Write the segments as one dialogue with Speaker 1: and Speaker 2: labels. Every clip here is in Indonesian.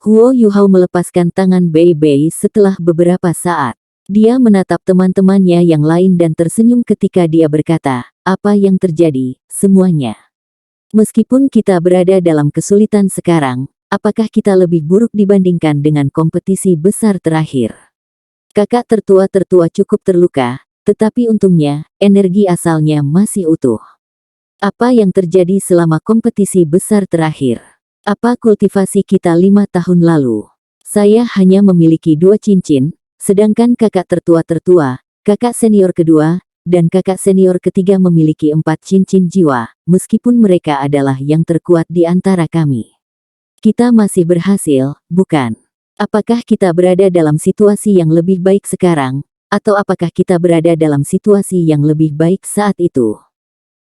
Speaker 1: Huo Yuhao melepaskan tangan Bei Bei setelah beberapa saat. Dia menatap teman-temannya yang lain dan tersenyum ketika dia berkata, "Apa yang terjadi, semuanya? Meskipun kita berada dalam kesulitan sekarang, apakah kita lebih buruk dibandingkan dengan kompetisi besar terakhir?" Kakak tertua cukup terluka, tetapi untungnya, energi asalnya masih utuh. Apa yang terjadi selama kompetisi besar terakhir? Apa kultivasi kita 5 tahun lalu? Saya hanya memiliki 2 cincin, sedangkan kakak tertua, kakak senior kedua, dan kakak senior ketiga memiliki 4 cincin jiwa, meskipun mereka adalah yang terkuat di antara kami. Kita masih berhasil, bukan? Apakah kita berada dalam situasi yang lebih baik sekarang, atau apakah kita berada dalam situasi yang lebih baik saat itu?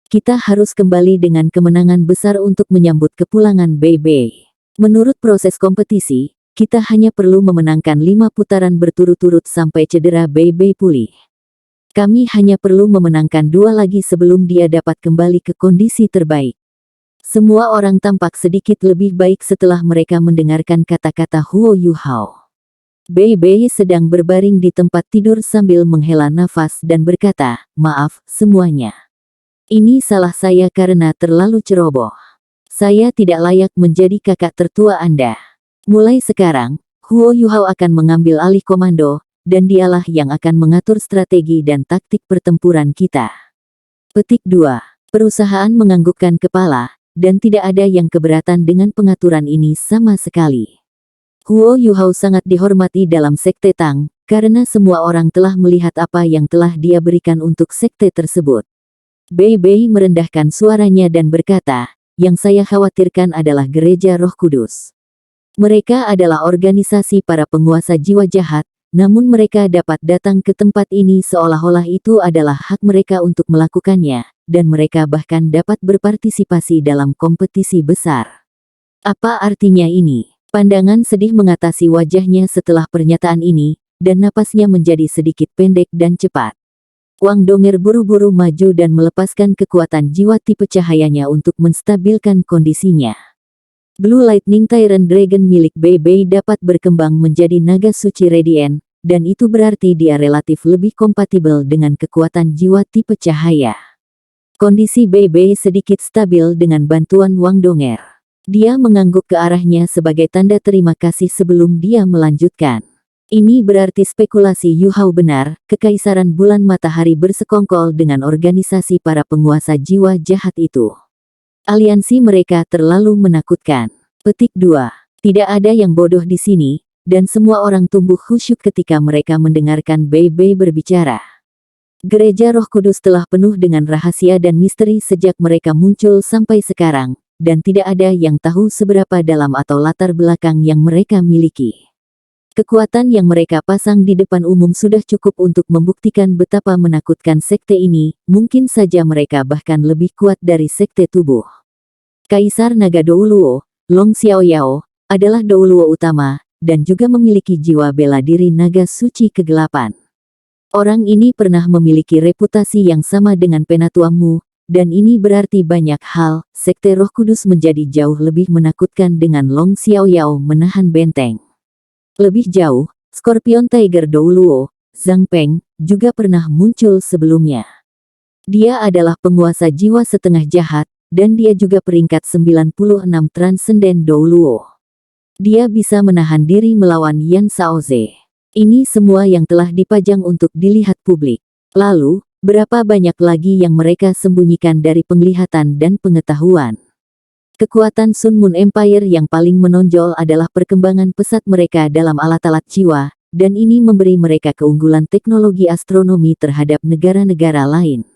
Speaker 1: Kita harus kembali dengan kemenangan besar untuk menyambut kepulangan Bei Bei. Menurut proses kompetisi, kita hanya perlu memenangkan 5 putaran berturut-turut sampai cedera Bei Bei pulih. Kami hanya perlu memenangkan 2 lagi sebelum dia dapat kembali ke kondisi terbaik. Semua orang tampak sedikit lebih baik setelah mereka mendengarkan kata-kata Huo Yuhao. Bei Bei sedang berbaring di tempat tidur sambil menghela nafas dan berkata, "Maaf, semuanya. Ini salah saya karena terlalu ceroboh. Saya tidak layak menjadi kakak tertua Anda. Mulai sekarang, Huo Yuhao akan mengambil alih komando, dan dialah yang akan mengatur strategi dan taktik pertempuran kita." Petik 2. Perusahaan menganggukkan kepala, dan tidak ada yang keberatan dengan pengaturan ini sama sekali. Huo Yuhao sangat dihormati dalam Sekte Tang, karena semua orang telah melihat apa yang telah dia berikan untuk sekte tersebut. Bei Bei merendahkan suaranya dan berkata, "Yang saya khawatirkan adalah Gereja Roh Kudus. Mereka adalah organisasi para penguasa jiwa jahat, namun mereka dapat datang ke tempat ini seolah-olah itu adalah hak mereka untuk melakukannya, dan mereka bahkan dapat berpartisipasi dalam kompetisi besar. Apa artinya ini?" Pandangan sedih mengatasi wajahnya setelah pernyataan ini, dan napasnya menjadi sedikit pendek dan cepat. Wang Donger buru-buru maju dan melepaskan kekuatan jiwa tipe cahayanya untuk menstabilkan kondisinya. Blue Lightning Tyrant Dragon milik Bei Bei dapat berkembang menjadi naga suci Radiant, dan itu berarti dia relatif lebih kompatibel dengan kekuatan jiwa tipe cahaya. Kondisi Bei Bei sedikit stabil dengan bantuan Wang Donger. Dia mengangguk ke arahnya sebagai tanda terima kasih sebelum dia melanjutkan. Ini berarti spekulasi Yuhao benar, Kekaisaran Bulan Matahari bersekongkol dengan organisasi para penguasa jiwa jahat itu. Aliansi mereka terlalu menakutkan. Petik 2. Tidak ada yang bodoh di sini, dan semua orang tumbuh khusyuk ketika mereka mendengarkan Bei Bei berbicara. Gereja Roh Kudus telah penuh dengan rahasia dan misteri sejak mereka muncul sampai sekarang, dan tidak ada yang tahu seberapa dalam atau latar belakang yang mereka miliki. Kekuatan yang mereka pasang di depan umum sudah cukup untuk membuktikan betapa menakutkan sekte ini, mungkin saja mereka bahkan lebih kuat dari sekte tubuh. Kaisar Naga Douluo, Long Xiaoyao, adalah Douluo utama, dan juga memiliki jiwa bela diri naga suci kegelapan. Orang ini pernah memiliki reputasi yang sama dengan Penatua Mu, dan ini berarti banyak hal. Sekte Roh Kudus menjadi jauh lebih menakutkan dengan Long Xiaoyao menahan benteng. Lebih jauh, Scorpion Tiger Douluo, Zhang Peng, juga pernah muncul sebelumnya. Dia adalah penguasa jiwa setengah jahat, dan dia juga peringkat 96 Transcendent Douluo. Dia bisa menahan diri melawan Yan Shaoze. Ini semua yang telah dipajang untuk dilihat publik. Lalu, berapa banyak lagi yang mereka sembunyikan dari penglihatan dan pengetahuan? Kekuatan Sun Moon Empire yang paling menonjol adalah perkembangan pesat mereka dalam alat-alat jiwa, dan ini memberi mereka keunggulan teknologi astronomi terhadap negara-negara lain.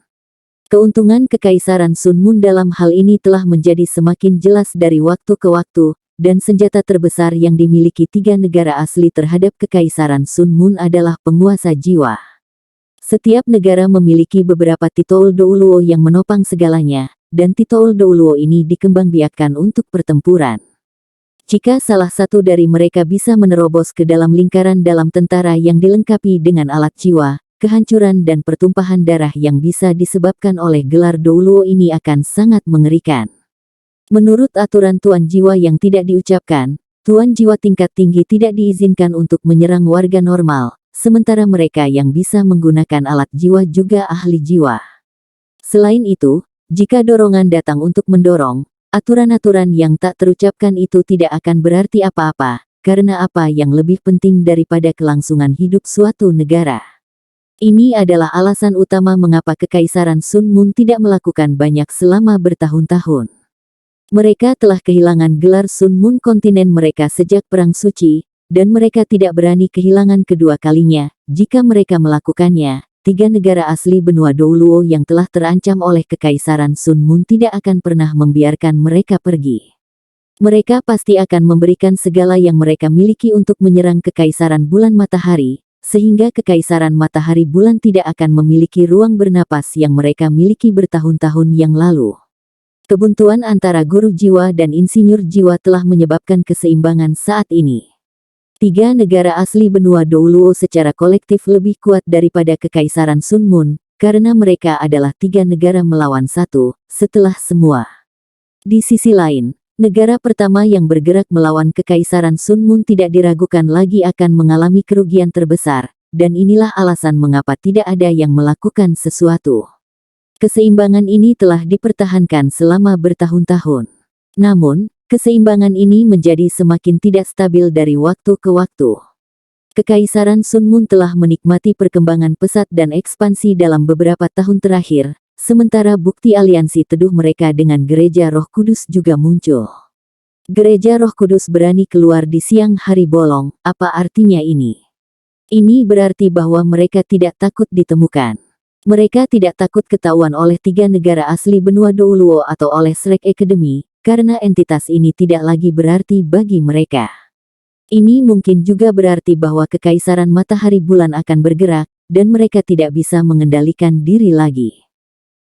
Speaker 1: Keuntungan Kekaisaran Sun Moon dalam hal ini telah menjadi semakin jelas dari waktu ke waktu, dan senjata terbesar yang dimiliki 3 negara asli terhadap Kekaisaran Sun Moon adalah penguasa jiwa. Setiap negara memiliki beberapa titul Douluo yang menopang segalanya, dan titul Douluo ini dikembangbiakkan untuk pertempuran. Jika salah satu dari mereka bisa menerobos ke dalam lingkaran dalam tentara yang dilengkapi dengan alat jiwa, kehancuran dan pertumpahan darah yang bisa disebabkan oleh gelar Douluo ini akan sangat mengerikan. Menurut aturan Tuan Jiwa yang tidak diucapkan, Tuan jiwa tingkat tinggi tidak diizinkan untuk menyerang warga normal, sementara mereka yang bisa menggunakan alat jiwa juga ahli jiwa. Selain itu, jika dorongan datang untuk mendorong, aturan-aturan yang tak terucapkan itu tidak akan berarti apa-apa, karena apa yang lebih penting daripada kelangsungan hidup suatu negara. Ini adalah alasan utama mengapa Kekaisaran Sun Moon tidak melakukan banyak selama bertahun-tahun. Mereka telah kehilangan gelar Sun Moon kontinen mereka sejak Perang Suci, dan mereka tidak berani kehilangan kedua kalinya. Jika mereka melakukannya, 3 negara asli benua Douluo yang telah terancam oleh Kekaisaran Sun Moon tidak akan pernah membiarkan mereka pergi. Mereka pasti akan memberikan segala yang mereka miliki untuk menyerang Kekaisaran Bulan Matahari, sehingga Kekaisaran Matahari Bulan tidak akan memiliki ruang bernapas yang mereka miliki bertahun-tahun yang lalu. Kebuntuan antara guru jiwa dan insinyur jiwa telah menyebabkan keseimbangan saat ini. 3 negara asli benua Douluo secara kolektif lebih kuat daripada Kekaisaran Sun Moon, karena mereka adalah 3 negara melawan 1, setelah semua. Di sisi lain, negara pertama yang bergerak melawan Kekaisaran Sun Moon tidak diragukan lagi akan mengalami kerugian terbesar, dan inilah alasan mengapa tidak ada yang melakukan sesuatu. Keseimbangan ini telah dipertahankan selama bertahun-tahun. Namun, keseimbangan ini menjadi semakin tidak stabil dari waktu ke waktu. Kekaisaran Sun Moon telah menikmati perkembangan pesat dan ekspansi dalam beberapa tahun terakhir, sementara bukti aliansi teduh mereka dengan Gereja Roh Kudus juga muncul. Gereja Roh Kudus berani keluar di siang hari bolong. Apa artinya ini? Ini berarti bahwa mereka tidak takut ditemukan. Mereka tidak takut ketahuan oleh 3 negara asli benua Douluo atau oleh Shrek Academy, karena entitas ini tidak lagi berarti bagi mereka. Ini mungkin juga berarti bahwa Kekaisaran Matahari Bulan akan bergerak, dan mereka tidak bisa mengendalikan diri lagi.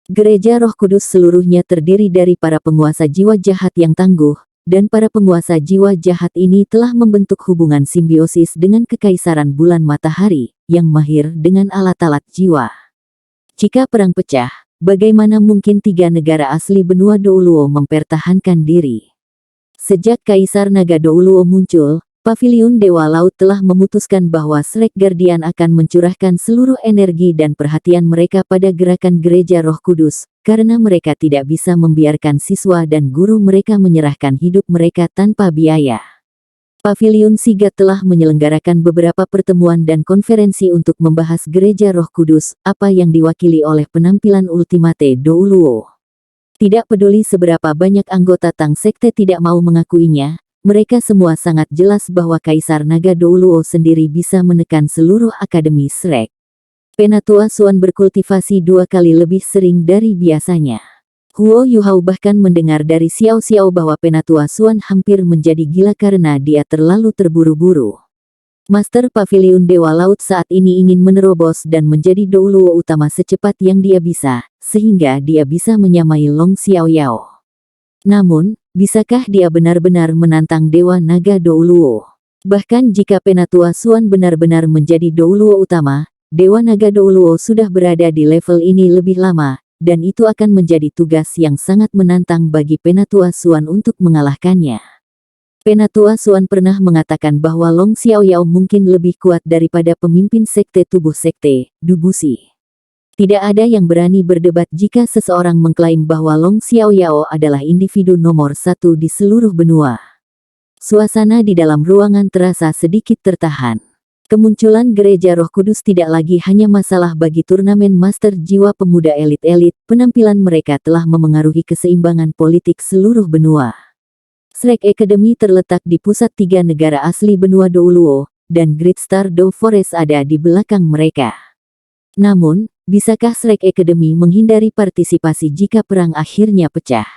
Speaker 1: Gereja Roh Kudus seluruhnya terdiri dari para penguasa jiwa jahat yang tangguh, dan para penguasa jiwa jahat ini telah membentuk hubungan simbiosis dengan Kekaisaran Bulan Matahari, yang mahir dengan alat-alat jiwa. Jika perang pecah, bagaimana mungkin 3 negara asli benua Douluo mempertahankan diri? Sejak Kaisar Naga Douluo muncul, Paviliun Dewa Laut telah memutuskan bahwa Shrek Guardian akan mencurahkan seluruh energi dan perhatian mereka pada gerakan Gereja Roh Kudus, karena mereka tidak bisa membiarkan siswa dan guru mereka menyerahkan hidup mereka tanpa biaya. Paviliun Sigat telah menyelenggarakan beberapa pertemuan dan konferensi untuk membahas Gereja Roh Kudus, apa yang diwakili oleh penampilan Ultimate Douluo. Tidak peduli seberapa banyak anggota Tang Sekte tidak mau mengakuinya, mereka semua sangat jelas bahwa Kaisar Naga Douluo sendiri bisa menekan seluruh Akademi Shrek. Penatua Suan berkultivasi 2 kali lebih sering dari biasanya. Huo Yuhao bahkan mendengar dari Xiao Xiao bahwa Penatua Suan hampir menjadi gila karena dia terlalu terburu-buru. Master Paviliun Dewa Laut saat ini ingin menerobos dan menjadi Douluo utama secepat yang dia bisa, sehingga dia bisa menyamai Long Xiaoyao. Namun, bisakah dia benar-benar menantang Dewa Naga Douluo? Bahkan jika Penatua Suan benar-benar menjadi Douluo utama, Dewa Naga Douluo sudah berada di level ini lebih lama, dan itu akan menjadi tugas yang sangat menantang bagi Penatua Suan untuk mengalahkannya. Penatua Suan pernah mengatakan bahwa Long Xiaoyao mungkin lebih kuat daripada pemimpin sekte tubuh sekte, Dubushi. Tidak ada yang berani berdebat jika seseorang mengklaim bahwa Long Xiaoyao adalah individu nomor 1 di seluruh benua. Suasana di dalam ruangan terasa sedikit tertahan. Kemunculan Gereja Roh Kudus tidak lagi hanya masalah bagi turnamen Master Jiwa Pemuda Elit-Elit, penampilan mereka telah memengaruhi keseimbangan politik seluruh benua. Shrek Academy terletak di pusat 3 negara asli benua Douluo, dan Great Star Dow Forest ada di belakang mereka. Namun, bisakah Shrek Academy menghindari partisipasi jika perang akhirnya pecah?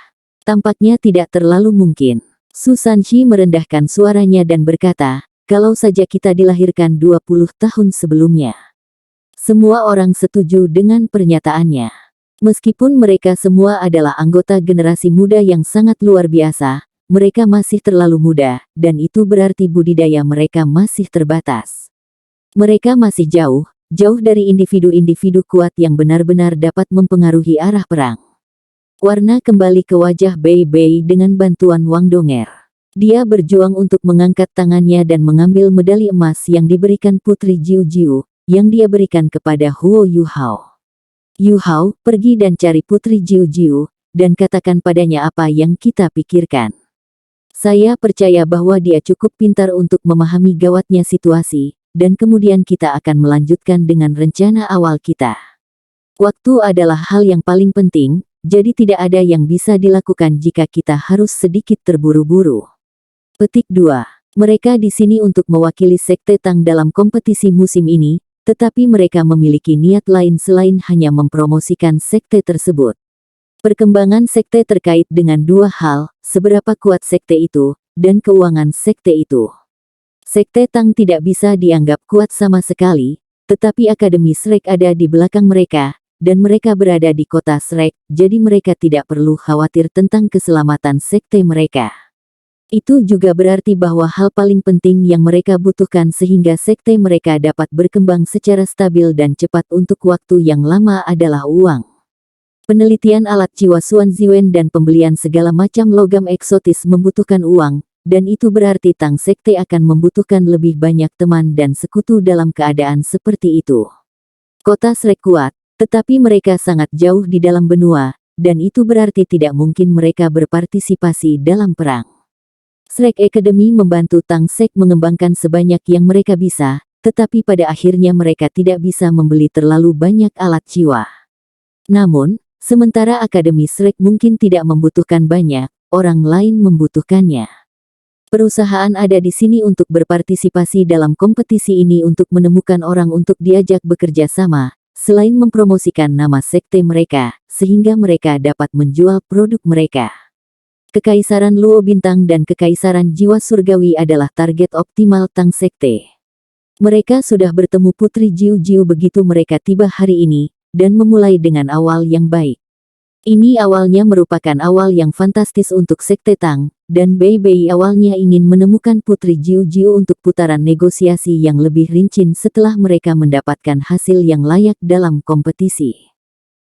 Speaker 1: Tampaknya tidak terlalu mungkin. Su Sanshi merendahkan suaranya dan berkata, kalau saja kita dilahirkan 20 tahun sebelumnya. Semua orang setuju dengan pernyataannya. Meskipun mereka semua adalah anggota generasi muda yang sangat luar biasa, mereka masih terlalu muda, dan itu berarti budidaya mereka masih terbatas. Mereka masih jauh dari individu-individu kuat yang benar-benar dapat mempengaruhi arah perang. Warna kembali ke wajah Bei Bei dengan bantuan Wang Donger. Dia berjuang untuk mengangkat tangannya dan mengambil medali emas yang diberikan Putri Jiu Jiu, yang dia berikan kepada Huo Yuhao. Yuhao, pergi dan cari Putri Jiu Jiu, dan katakan padanya apa yang kita pikirkan. Saya percaya bahwa dia cukup pintar untuk memahami gawatnya situasi, dan kemudian kita akan melanjutkan dengan rencana awal kita. Waktu adalah hal yang paling penting, jadi tidak ada yang bisa dilakukan jika kita harus sedikit terburu-buru. Petik 2. Mereka di sini untuk mewakili Sekte Tang dalam kompetisi musim ini, tetapi mereka memiliki niat lain selain hanya mempromosikan sekte tersebut. Perkembangan sekte terkait dengan dua hal, seberapa kuat sekte itu, dan keuangan sekte itu. Sekte Tang tidak bisa dianggap kuat sama sekali, tetapi Akademi Shrek ada di belakang mereka, dan mereka berada di kota Shrek, jadi mereka tidak perlu khawatir tentang keselamatan sekte mereka. Itu juga berarti bahwa hal paling penting yang mereka butuhkan sehingga sekte mereka dapat berkembang secara stabil dan cepat untuk waktu yang lama adalah uang. Penelitian alat jiwa Xuan Ziwen dan pembelian segala macam logam eksotis membutuhkan uang, dan itu berarti Tang Sekte akan membutuhkan lebih banyak teman dan sekutu dalam keadaan seperti itu. Kota Shrek kuat, tetapi mereka sangat jauh di dalam benua, dan itu berarti tidak mungkin mereka berpartisipasi dalam perang. Shrek Academy membantu Tang Sek mengembangkan sebanyak yang mereka bisa, tetapi pada akhirnya mereka tidak bisa membeli terlalu banyak alat jiwa. Namun, sementara Akademi Shrek mungkin tidak membutuhkan banyak, orang lain membutuhkannya. Perusahaan ada di sini untuk berpartisipasi dalam kompetisi ini untuk menemukan orang untuk diajak bekerja sama, selain mempromosikan nama sekte mereka, sehingga mereka dapat menjual produk mereka. Kekaisaran Luo Bintang dan Kekaisaran Jiwa Surgawi adalah target optimal Tang Sekte. Mereka sudah bertemu Putri Jiu Jiu begitu mereka tiba hari ini, dan memulai dengan awal yang baik. Ini awalnya merupakan awal yang fantastis untuk Sekte Tang, dan Bei Bei awalnya ingin menemukan Putri Jiu Jiu untuk putaran negosiasi yang lebih rinci setelah mereka mendapatkan hasil yang layak dalam kompetisi.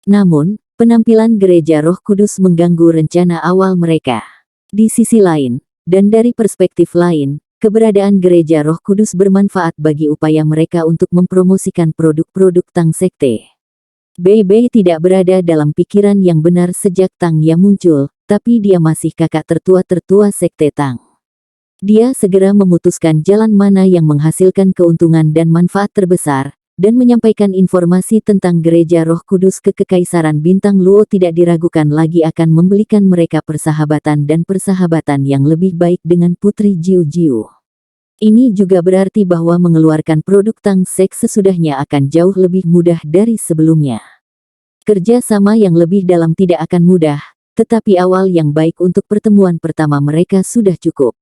Speaker 1: Namun, penampilan Gereja Roh Kudus mengganggu rencana awal mereka. Di sisi lain, dan dari perspektif lain, keberadaan Gereja Roh Kudus bermanfaat bagi upaya mereka untuk mempromosikan produk-produk Tang Sekte. Bei Bei tidak berada dalam pikiran yang benar sejak Tang Ya muncul, tapi dia masih kakak tertua-tertua Sekte Tang. Dia segera memutuskan jalan mana yang menghasilkan keuntungan dan manfaat terbesar, dan menyampaikan informasi tentang Gereja Roh Kudus ke Kekaisaran Bintang Luo tidak diragukan lagi akan membelikan mereka persahabatan dan persahabatan yang lebih baik dengan Putri Jiu Jiu. Ini juga berarti bahwa mengeluarkan produk Tang Sek sesudahnya akan jauh lebih mudah dari sebelumnya. Kerja sama yang lebih dalam tidak akan mudah, tetapi awal yang baik untuk pertemuan pertama mereka sudah cukup.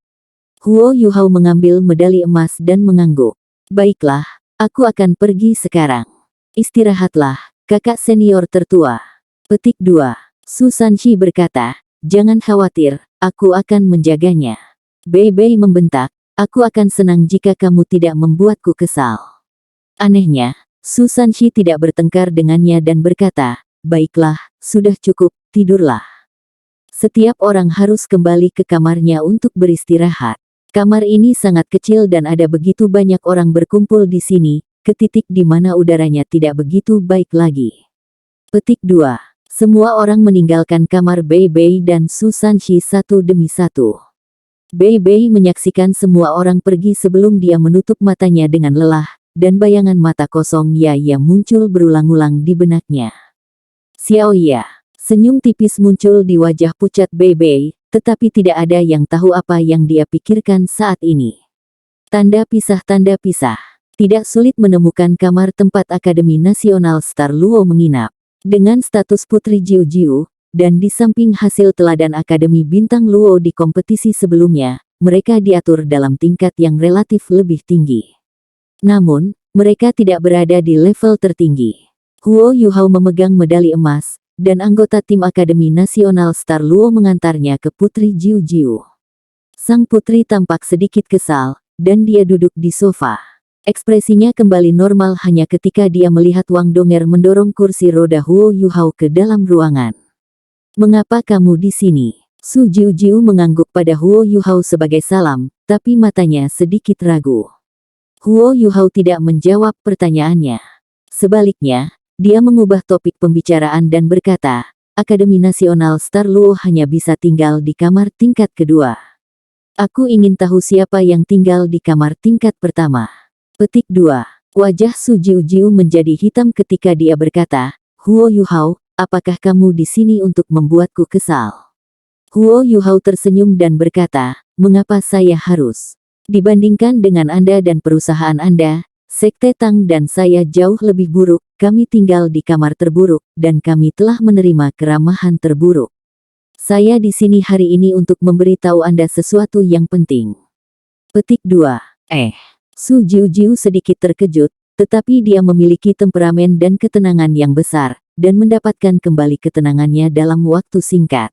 Speaker 1: Huo Yuhao mengambil medali emas dan mengangguk. Baiklah. Aku akan pergi sekarang. Istirahatlah, kakak senior tertua. Petik 2. Su Sanshi berkata, jangan khawatir, aku akan menjaganya. Bei Bei membentak, aku akan senang jika kamu tidak membuatku kesal. Anehnya, Su Sanshi tidak bertengkar dengannya dan berkata, baiklah, sudah cukup, tidurlah. Setiap orang harus kembali ke kamarnya untuk beristirahat. Kamar ini sangat kecil dan ada begitu banyak orang berkumpul di sini, ke titik di mana udaranya tidak begitu baik lagi. Petik 2. Semua orang meninggalkan kamar Bei Bei dan Su Sanshi satu demi satu. Bei Bei menyaksikan semua orang pergi sebelum dia menutup matanya dengan lelah, dan bayangan mata kosong Ya muncul berulang-ulang di benaknya. Xiao Ya. Senyum tipis muncul di wajah pucat Bei Bei, tetapi tidak ada yang tahu apa yang dia pikirkan saat ini. Tanda pisah. Tidak sulit menemukan kamar tempat Akademi Nasional Star Luo menginap. Dengan status Putri Jiu Jiu, dan di samping hasil teladan Akademi Bintang Luo di kompetisi sebelumnya, mereka diatur dalam tingkat yang relatif lebih tinggi. Namun, mereka tidak berada di level tertinggi. Huo Yuhao memegang medali emas, dan anggota tim Akademi Nasional Star Luo mengantarnya ke Putri Jiu Jiu. Sang putri tampak sedikit kesal, dan dia duduk di sofa. Ekspresinya kembali normal hanya ketika dia melihat Wang Donger mendorong kursi roda Huo Yuhao ke dalam ruangan. Mengapa kamu di sini? Su Jiujiu mengangguk pada Huo Yuhao sebagai salam, tapi matanya sedikit ragu. Huo Yuhao tidak menjawab pertanyaannya. Sebaliknya, dia mengubah topik pembicaraan dan berkata, Akademi Nasional Star Luo hanya bisa tinggal di kamar tingkat kedua. Aku ingin tahu siapa yang tinggal di kamar tingkat pertama. Petik 2. Wajah Su Jiujiu menjadi hitam ketika dia berkata, Huo Yuhao, apakah kamu di sini untuk membuatku kesal? Huo Yuhao tersenyum dan berkata, mengapa saya harus? Dibandingkan dengan Anda dan perusahaan Anda, Sekte Tang dan saya jauh lebih buruk, kami tinggal di kamar terburuk, dan kami telah menerima keramahan terburuk. Saya di sini hari ini untuk memberitahu Anda sesuatu yang penting. Petik 2. Su Jiujiu sedikit terkejut, tetapi dia memiliki temperamen dan ketenangan yang besar, dan mendapatkan kembali ketenangannya dalam waktu singkat.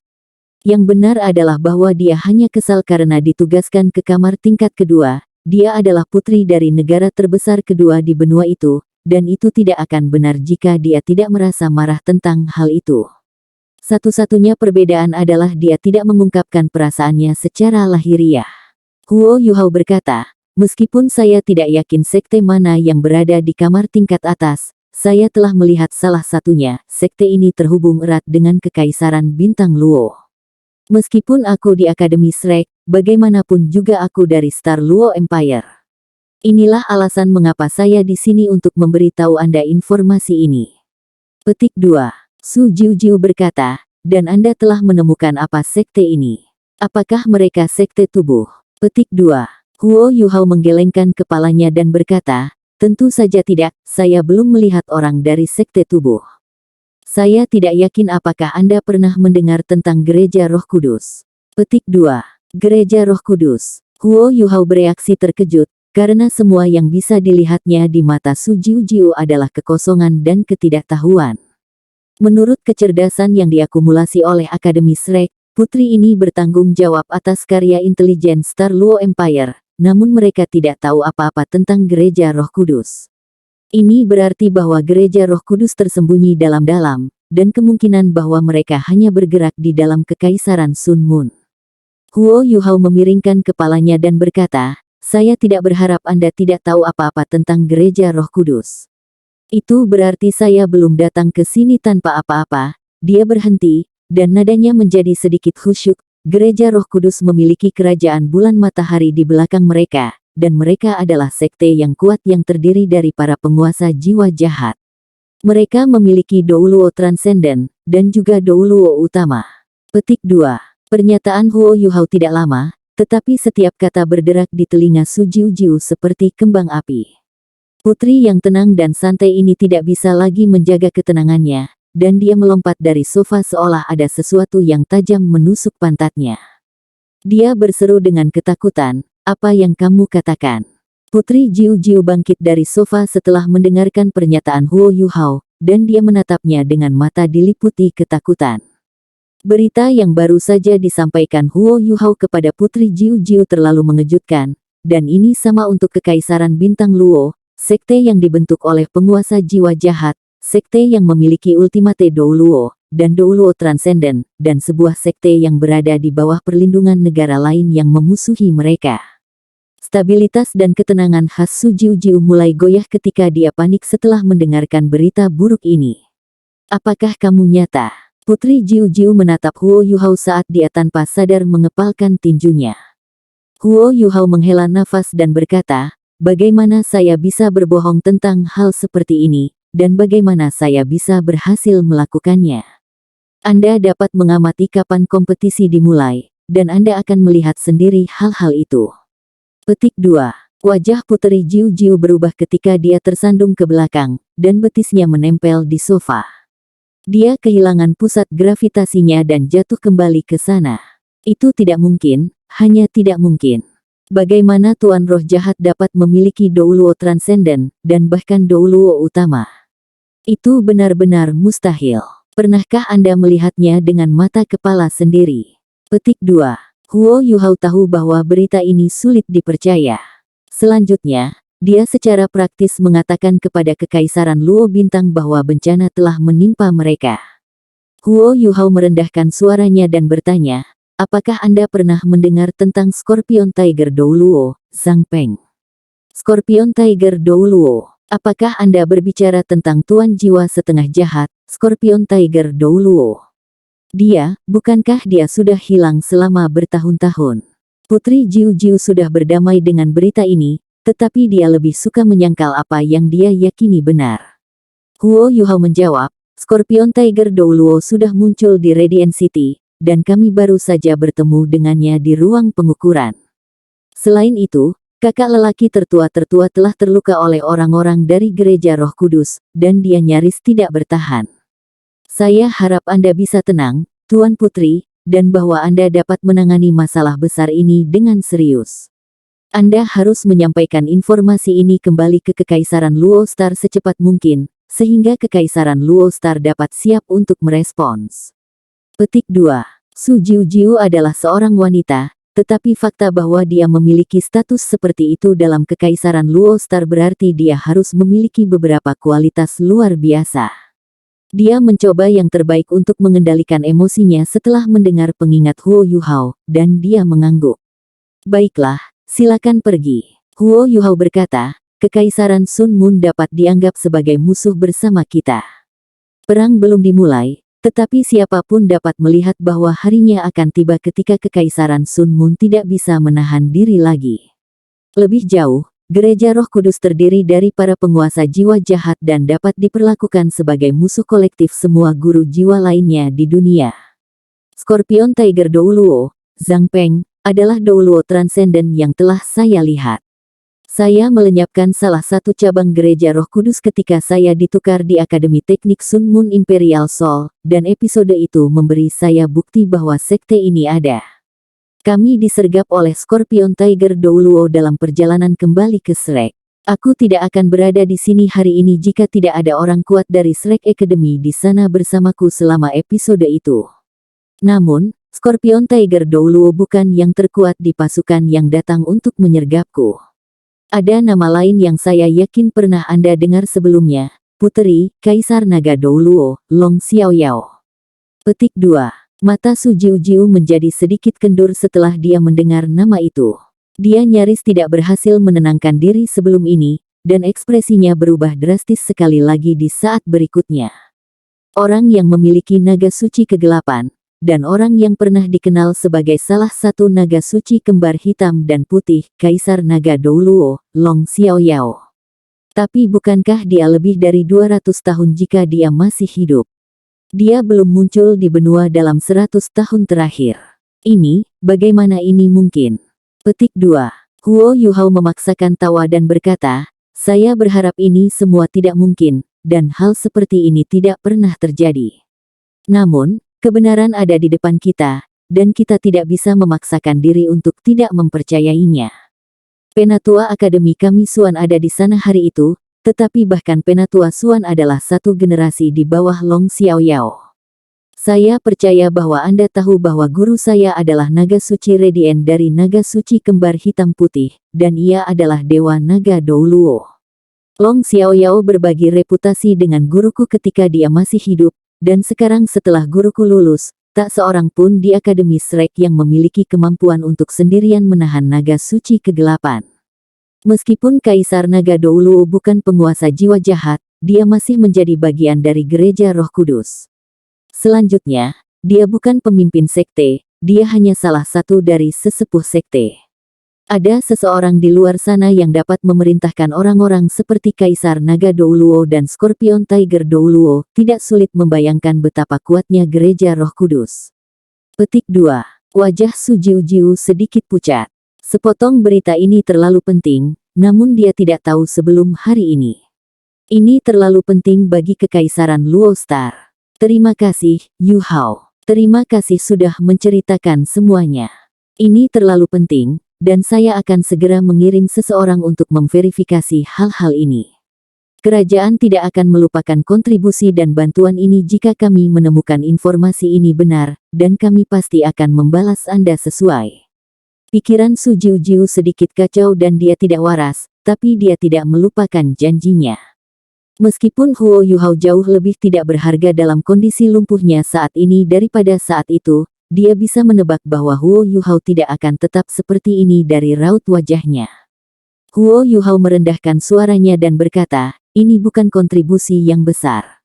Speaker 1: Yang benar adalah bahwa dia hanya kesal karena ditugaskan ke kamar tingkat kedua. Dia adalah putri dari negara terbesar kedua di benua itu, dan itu tidak akan benar jika dia tidak merasa marah tentang hal itu. Satu-satunya perbedaan adalah dia tidak mengungkapkan perasaannya secara lahiriah. Huo Yuhao berkata, meskipun saya tidak yakin sekte mana yang berada di kamar tingkat atas, saya telah melihat salah satunya. Sekte ini terhubung erat dengan Kekaisaran Bintang Luo. Meskipun aku di Akademi Shrek, bagaimanapun juga aku dari Star Luo Empire. Inilah alasan mengapa saya di sini untuk memberitahu Anda informasi ini. Petik 2. Su Jiujiu berkata, dan Anda telah menemukan apa sekte ini? Apakah mereka sekte tubuh? Petik 2. Huo Yuhao menggelengkan kepalanya dan berkata, tentu saja tidak, saya belum melihat orang dari sekte tubuh. Saya tidak yakin apakah Anda pernah mendengar tentang Gereja Roh Kudus. Petik 2. Gereja Roh Kudus. Huo Yuhao bereaksi terkejut, karena semua yang bisa dilihatnya di mata Su Jiujiu adalah kekosongan dan ketidaktahuan. Menurut kecerdasan yang diakumulasi oleh Akademi Shrek, putri ini bertanggung jawab atas karya intelijen Star Luo Empire, namun mereka tidak tahu apa-apa tentang Gereja Roh Kudus. Ini berarti bahwa Gereja Roh Kudus tersembunyi dalam-dalam, dan kemungkinan bahwa mereka hanya bergerak di dalam Kekaisaran Sun Moon. Huo Yuhao memiringkan kepalanya dan berkata, saya tidak berharap Anda tidak tahu apa-apa tentang Gereja Roh Kudus. Itu berarti saya belum datang ke sini tanpa apa-apa. Dia berhenti, dan nadanya menjadi sedikit khusyuk. Gereja Roh Kudus memiliki kerajaan bulan matahari di belakang mereka, dan mereka adalah sekte yang kuat yang terdiri dari para penguasa jiwa jahat. Mereka memiliki Douluo Transcendent, dan juga Douluo Utama. Petik 2. Pernyataan Huo Yuhao tidak lama, tetapi setiap kata berderak di telinga Su Jiujiu seperti kembang api. Putri yang tenang dan santai ini tidak bisa lagi menjaga ketenangannya, dan dia melompat dari sofa seolah ada sesuatu yang tajam menusuk pantatnya. Dia berseru dengan ketakutan, apa yang kamu katakan? Putri Jiujiu bangkit dari sofa setelah mendengarkan pernyataan Huo Yuhao, dan dia menatapnya dengan mata diliputi ketakutan. Berita yang baru saja disampaikan Huo Yuhao kepada Putri Jiujiu terlalu mengejutkan, dan ini sama untuk Kekaisaran Bintang Luo, sekte yang dibentuk oleh penguasa jiwa jahat, sekte yang memiliki Ultimate Douluo, dan Douluo Transcendent, dan sebuah sekte yang berada di bawah perlindungan negara lain yang memusuhi mereka. Stabilitas dan ketenangan khas Su Jiujiu mulai goyah ketika dia panik setelah mendengarkan berita buruk ini. Apakah kamu nyata? Putri Jiujiu menatap Huo Yuhao saat dia tanpa sadar mengepalkan tinjunya. Huo Yuhao menghela nafas dan berkata, bagaimana saya bisa berbohong tentang hal seperti ini, dan bagaimana saya bisa berhasil melakukannya? Anda dapat mengamati kapan kompetisi dimulai, dan Anda akan melihat sendiri hal-hal itu. Petik 2. Wajah Putri Jiujiu berubah ketika dia tersandung ke belakang, dan betisnya menempel di sofa. Dia kehilangan pusat gravitasinya dan jatuh kembali ke sana. Itu tidak mungkin, hanya tidak mungkin. Bagaimana Tuan Roh Jahat dapat memiliki Douluo Transcendent, dan bahkan Douluo Utama? Itu benar-benar mustahil. Pernahkah Anda melihatnya dengan mata kepala sendiri? Petik 2. Huo Yuhao tahu bahwa berita ini sulit dipercaya. Selanjutnya, dia secara praktis mengatakan kepada Kekaisaran Luo Bintang bahwa bencana telah menimpa mereka. Huo Yuhao merendahkan suaranya dan bertanya, apakah Anda pernah mendengar tentang Scorpion Tiger Douluo, Zhang Peng? Scorpion Tiger Douluo. Apakah Anda berbicara tentang tuan jiwa setengah jahat, Scorpion Tiger Douluo? Bukankah dia sudah hilang selama bertahun-tahun? Putri Jiu Jiu sudah berdamai dengan berita ini, tetapi dia lebih suka menyangkal apa yang dia yakini benar. Huo Yuhao menjawab, Scorpion Tiger Douluo sudah muncul di Radiant City, dan kami baru saja bertemu dengannya di ruang pengukuran. Selain itu, kakak lelaki tertua-tertua telah terluka oleh orang-orang dari Gereja Roh Kudus, dan dia nyaris tidak bertahan. Saya harap Anda bisa tenang, Tuan Putri, dan bahwa Anda dapat menangani masalah besar ini dengan serius. Anda harus menyampaikan informasi ini kembali ke Kekaisaran Luo Star secepat mungkin, sehingga Kekaisaran Luo Star dapat siap untuk merespons. Petik 2. Su Jiujiu adalah seorang wanita, tetapi fakta bahwa dia memiliki status seperti itu dalam Kekaisaran Luo Star berarti dia harus memiliki beberapa kualitas luar biasa. Dia mencoba yang terbaik untuk mengendalikan emosinya setelah mendengar pengingat Huo Yuhao, dan dia mengangguk. Baiklah, silakan pergi. Huo Yuhao berkata, Kekaisaran Sun Moon dapat dianggap sebagai musuh bersama kita. Perang belum dimulai, tetapi siapapun dapat melihat bahwa harinya akan tiba ketika Kekaisaran Sun Moon tidak bisa menahan diri lagi. Lebih jauh, Gereja Roh Kudus terdiri dari para penguasa jiwa jahat dan dapat diperlakukan sebagai musuh kolektif semua guru jiwa lainnya di dunia. Scorpion Tiger Douluo, Zhang Peng, adalah Douluo transenden yang telah saya lihat. Saya melenyapkan salah satu cabang Gereja Roh Kudus ketika saya ditukar di Akademi Teknik Sun Moon Imperial Soul, dan episode itu memberi saya bukti bahwa sekte ini ada. Kami disergap oleh Scorpion Tiger Douluo dalam perjalanan kembali ke Shrek. Aku tidak akan berada di sini hari ini jika tidak ada orang kuat dari Shrek Academy di sana bersamaku selama episode itu. Namun, Scorpion Tiger Douluo bukan yang terkuat di pasukan yang datang untuk menyergapku. Ada nama lain yang saya yakin pernah Anda dengar sebelumnya, Puteri, Kaisar Naga Douluo, Long Xiaoyao. Petik 2. Mata Su Jiujiu menjadi sedikit kendur setelah dia mendengar nama itu. Dia nyaris tidak berhasil menenangkan diri sebelum ini, dan ekspresinya berubah drastis sekali lagi di saat berikutnya. Orang yang memiliki naga suci kegelapan, dan orang yang pernah dikenal sebagai salah satu naga suci kembar hitam dan putih, Kaisar Naga Douluo, Long Xiaoyao. Tapi bukankah dia lebih dari 200 tahun jika dia masih hidup? Dia belum muncul di benua dalam 100 tahun terakhir. Bagaimana ini mungkin? Petik 2. Huo Yuhao memaksakan tawa dan berkata, saya berharap ini semua tidak mungkin, dan hal seperti ini tidak pernah terjadi. Namun, kebenaran ada di depan kita, dan kita tidak bisa memaksakan diri untuk tidak mempercayainya. Penatua Akademi kami Suan ada di sana hari itu, tetapi bahkan Penatua Suan adalah satu generasi di bawah Long Xiaoyao. Saya percaya bahwa Anda tahu bahwa guru saya adalah naga suci Radiant dari naga suci kembar hitam putih, dan ia adalah Dewa Naga Douluo. Long Xiaoyao berbagi reputasi dengan guruku ketika dia masih hidup, dan sekarang setelah guruku lulus, tak seorang pun di Akademi Shrek yang memiliki kemampuan untuk sendirian menahan naga suci kegelapan. Meskipun Kaisar Naga Douluo bukan penguasa jiwa jahat, dia masih menjadi bagian dari Gereja Roh Kudus. Selanjutnya, dia bukan pemimpin sekte, dia hanya salah satu dari sesepuh sekte. Ada seseorang di luar sana yang dapat memerintahkan orang-orang seperti Kaisar Naga Douluo dan Scorpion Tiger Douluo, tidak sulit membayangkan betapa kuatnya Gereja Roh Kudus. Petik 2. Wajah Su Jiujiu sedikit pucat. Sepotong berita ini terlalu penting, namun dia tidak tahu sebelum hari ini. Ini terlalu penting bagi Kekaisaran Luo Star. Terima kasih, Yu Hao. Terima kasih sudah menceritakan semuanya. Ini terlalu penting, dan saya akan segera mengirim seseorang untuk memverifikasi hal-hal ini. Kerajaan tidak akan melupakan kontribusi dan bantuan ini jika kami menemukan informasi ini benar, dan kami pasti akan membalas Anda sesuai. Pikiran Su Jiujiu sedikit kacau dan dia tidak waras, tapi dia tidak melupakan janjinya. Meskipun Huo Yuhao jauh lebih tidak berharga dalam kondisi lumpuhnya saat ini daripada saat itu, dia bisa menebak bahwa Huo Yuhao tidak akan tetap seperti ini dari raut wajahnya. Huo Yuhao merendahkan suaranya dan berkata, ini bukan kontribusi yang besar.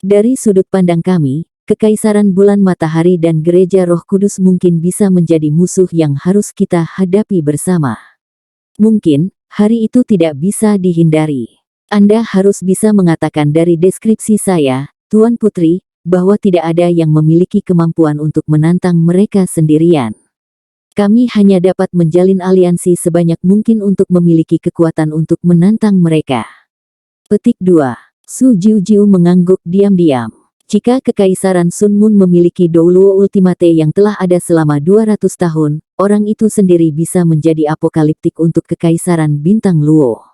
Speaker 1: Dari sudut pandang kami, Kekaisaran Bulan Matahari dan Gereja Roh Kudus mungkin bisa menjadi musuh yang harus kita hadapi bersama. Mungkin, hari itu tidak bisa dihindari. Anda harus bisa mengatakan dari deskripsi saya, Tuan Putri, bahwa tidak ada yang memiliki kemampuan untuk menantang mereka sendirian. Kami hanya dapat menjalin aliansi sebanyak mungkin untuk memiliki kekuatan untuk menantang mereka. Petik 2. Su Jiujiu mengangguk diam-diam. Jika Kekaisaran Sun Moon memiliki Douluo Ultimate yang telah ada selama 200 tahun, orang itu sendiri bisa menjadi apokaliptik untuk Kekaisaran Bintang Luo.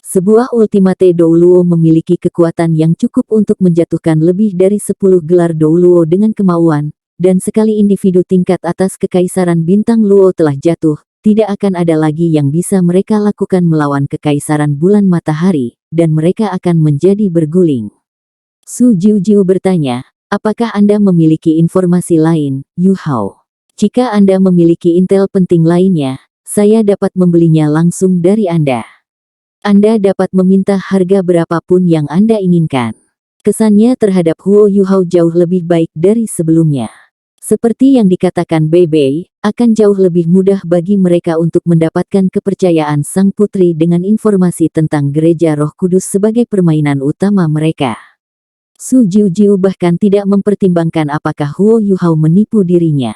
Speaker 1: Sebuah Ultimate Douluo memiliki kekuatan yang cukup untuk menjatuhkan lebih dari 10 gelar Douluo dengan kemauan, dan sekali individu tingkat atas Kekaisaran Bintang Luo telah jatuh, tidak akan ada lagi yang bisa mereka lakukan melawan Kekaisaran Bulan Matahari, dan mereka akan menjadi berguling. Su Jiujiu bertanya, apakah Anda memiliki informasi lain, Yu Hao? Jika Anda memiliki intel penting lainnya, saya dapat membelinya langsung dari Anda. Anda dapat meminta harga berapapun yang Anda inginkan. Kesannya terhadap Huo Yuhao jauh lebih baik dari sebelumnya. Seperti yang dikatakan Bei, akan jauh lebih mudah bagi mereka untuk mendapatkan kepercayaan Sang Putri dengan informasi tentang Gereja Roh Kudus sebagai permainan utama mereka. Su Jiujiu bahkan tidak mempertimbangkan apakah Huo Yuhao menipu dirinya.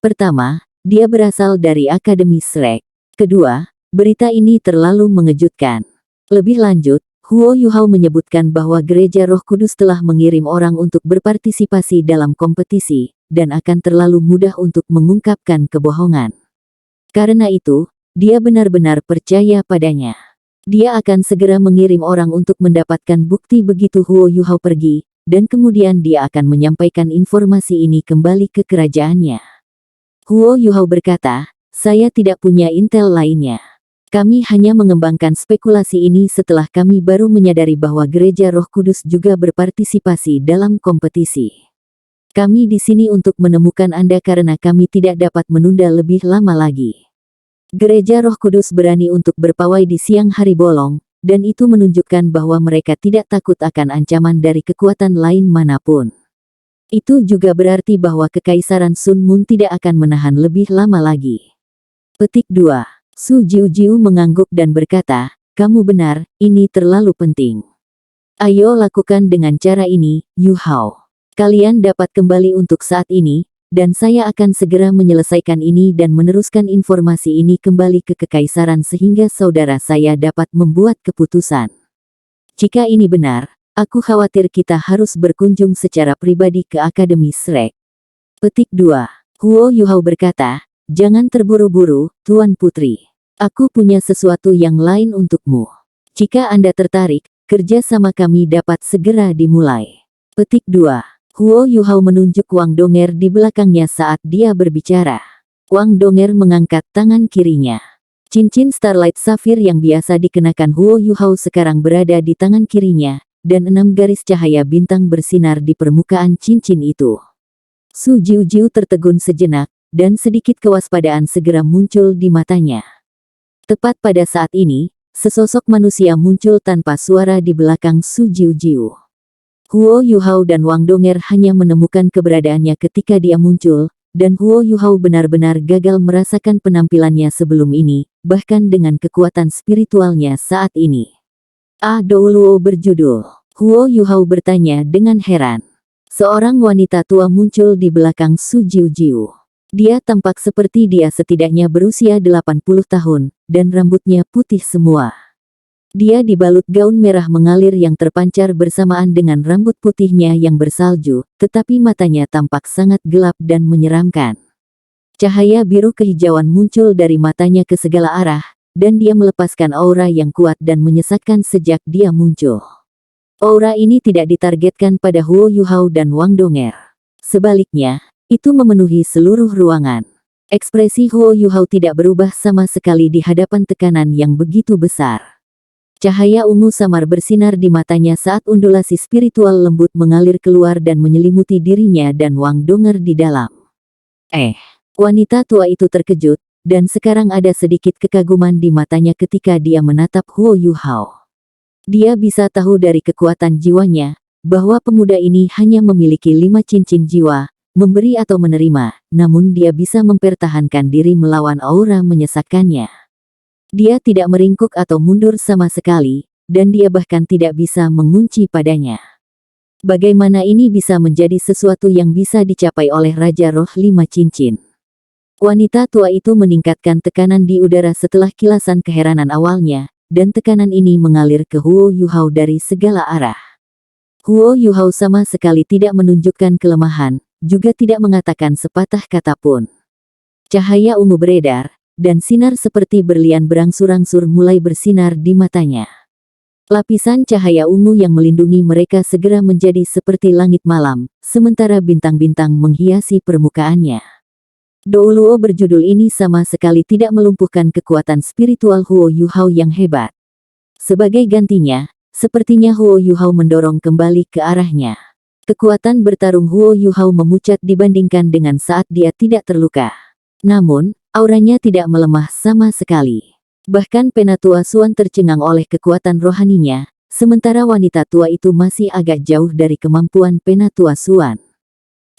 Speaker 1: Pertama, dia berasal dari Akademi Shrek. Kedua, berita ini terlalu mengejutkan. Lebih lanjut, Huo Yuhao menyebutkan bahwa Gereja Roh Kudus telah mengirim orang untuk berpartisipasi dalam kompetisi, dan akan terlalu mudah untuk mengungkapkan kebohongan. Karena itu, dia benar-benar percaya padanya. Dia akan segera mengirim orang untuk mendapatkan bukti begitu Huo Yuhao pergi, dan kemudian dia akan menyampaikan informasi ini kembali ke kerajaannya. Huo Yuhao berkata, saya tidak punya intel lainnya. Kami hanya mengembangkan spekulasi ini setelah kami baru menyadari bahwa Gereja Roh Kudus juga berpartisipasi dalam kompetisi. Kami di sini untuk menemukan Anda karena kami tidak dapat menunda lebih lama lagi. Gereja Roh Kudus berani untuk berpawai di siang hari bolong, dan itu menunjukkan bahwa mereka tidak takut akan ancaman dari kekuatan lain manapun. Itu juga berarti bahwa Kekaisaran Sun Moon tidak akan menahan lebih lama lagi. Petik 2. Su Jiujiu mengangguk dan berkata, kamu benar, ini terlalu penting. Ayo lakukan dengan cara ini, Yu Hao. Kalian dapat kembali untuk saat ini, dan saya akan segera menyelesaikan ini dan meneruskan informasi ini kembali ke Kekaisaran sehingga saudara saya dapat membuat keputusan. Jika ini benar, aku khawatir kita harus berkunjung secara pribadi ke Akademi Shrek. Petik 2. Huo Yuhao berkata, jangan terburu-buru, Tuan Putri. Aku punya sesuatu yang lain untukmu. Jika Anda tertarik, kerja sama kami dapat segera dimulai. Petik 2. Huo Yuhao menunjuk Wang Donger di belakangnya saat dia berbicara. Wang Donger mengangkat tangan kirinya. Cincin Starlight Sapphire yang biasa dikenakan Huo Yuhao sekarang berada di tangan kirinya, dan 6 garis cahaya bintang bersinar di permukaan cincin itu. Su Jiujiu tertegun sejenak, dan sedikit kewaspadaan segera muncul di matanya. Tepat pada saat ini, sesosok manusia muncul tanpa suara di belakang Su Jiujiu. Huo Yuhao dan Wang Donger hanya menemukan keberadaannya ketika dia muncul, dan Huo Yuhao benar-benar gagal merasakan penampilannya sebelum ini, bahkan dengan kekuatan spiritualnya saat ini. Douluo berjudul. Huo Yuhao bertanya dengan heran. Seorang wanita tua muncul di belakang Su Jiujiu. Dia tampak seperti dia setidaknya berusia 80 tahun, dan rambutnya putih semua. Dia dibalut gaun merah mengalir yang terpancar bersamaan dengan rambut putihnya yang bersalju, tetapi matanya tampak sangat gelap dan menyeramkan. Cahaya biru kehijauan muncul dari matanya ke segala arah, dan dia melepaskan aura yang kuat dan menyesatkan sejak dia muncul. Aura ini tidak ditargetkan pada Huo Yuhao dan Wang Donger. Sebaliknya, itu memenuhi seluruh ruangan. Ekspresi Huo Yuhao tidak berubah sama sekali di hadapan tekanan yang begitu besar. Cahaya ungu samar bersinar di matanya saat undulasi spiritual lembut mengalir keluar dan menyelimuti dirinya dan Wang Donger di dalam. Wanita tua itu terkejut, dan sekarang ada sedikit kekaguman di matanya ketika dia menatap Huo Yuhao. Dia bisa tahu dari kekuatan jiwanya, bahwa pemuda ini hanya memiliki 5 cincin jiwa, memberi atau menerima, namun dia bisa mempertahankan diri melawan aura menyesatkannya. Dia tidak meringkuk atau mundur sama sekali, dan dia bahkan tidak bisa mengunci padanya. Bagaimana ini bisa menjadi sesuatu yang bisa dicapai oleh Raja Roh 5 Cincin? Wanita tua itu meningkatkan tekanan di udara setelah kilasan keheranan awalnya, dan tekanan ini mengalir ke Huo Yuhao dari segala arah. Huo Yuhao sama sekali tidak menunjukkan kelemahan, juga tidak mengatakan sepatah kata pun. Cahaya ungu beredar, dan sinar seperti berlian berangsur-angsur mulai bersinar di matanya. Lapisan cahaya ungu yang melindungi mereka segera menjadi seperti langit malam, sementara bintang-bintang menghiasi permukaannya. Douluo berjudul ini sama sekali tidak melumpuhkan kekuatan spiritual Huo Yuhao yang hebat. Sebagai gantinya, sepertinya Huo Yuhao mendorong kembali ke arahnya. Kekuatan bertarung Huo Yuhao memucat dibandingkan dengan saat dia tidak terluka. Namun, auranya tidak melemah sama sekali. Bahkan Penatua Suan tercengang oleh kekuatan rohaninya, sementara wanita tua itu masih agak jauh dari kemampuan Penatua Suan.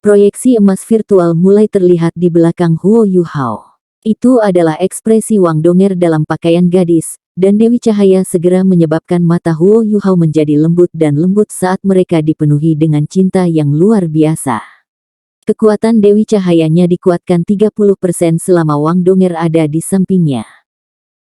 Speaker 1: Proyeksi emas virtual mulai terlihat di belakang Huo Yuhao. Itu adalah ekspresi Wang Donger dalam pakaian gadis, dan Dewi Cahaya segera menyebabkan mata Huo Yuhao menjadi lembut dan lembut saat mereka dipenuhi dengan cinta yang luar biasa. Kekuatan Dewi Cahayanya dikuatkan 30% selama Wang Donger ada di sampingnya.